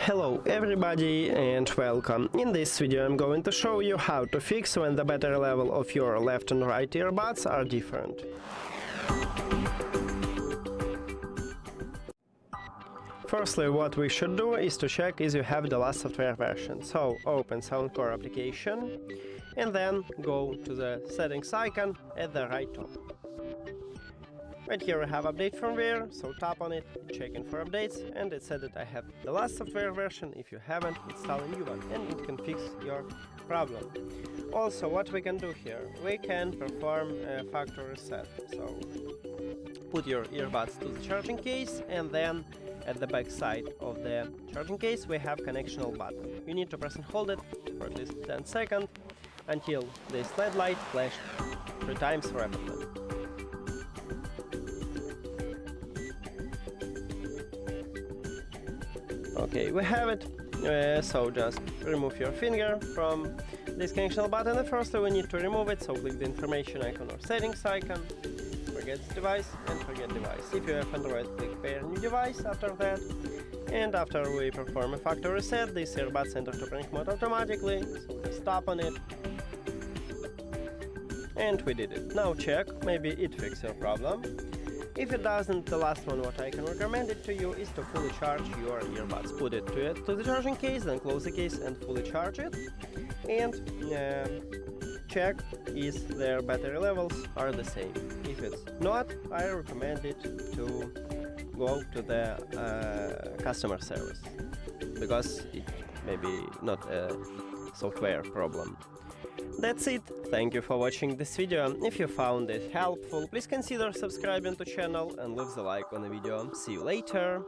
Hello everybody and welcome. In this video I'm going to show you how to fix when the battery level of your left and right earbuds are different. Firstly, what we should do is to check if you have the last software version. So open SOUNDCORE application and then go to the settings icon at the right top. Right here we have update firmware, so tap on it, checking for updates, and it said that I have the last software version. If you haven't, install a new one and it can fix your problem. Also, what we can do here, we can perform a factory reset. So put your earbuds to the charging case, and then at the back side of the charging case we have connectional button. You need to press and hold it for at least 10 seconds until this LED light flashed 3 times rapidly. Okay, we have it, so just remove your finger from this connectional button, and firstly we need to remove it, so click the information icon or settings icon, forget device and forget device. If you have Android, click pair new device after that, and after we perform a factory reset, this earbuds enter to panic mode automatically, so just tap on it, and we did it. Now check, maybe it fixed your problem. If it doesn't, the last one what I can recommend it to you is to fully charge your earbuds. Put it to the charging case, then close the case and fully charge it. And check if their battery levels are the same. If it's not, I recommend it to go to the customer service, because it may be not a software problem. That's it. Thank you for watching this video. If you found it helpful, please consider subscribing to the channel and leave the like on the video. See you later!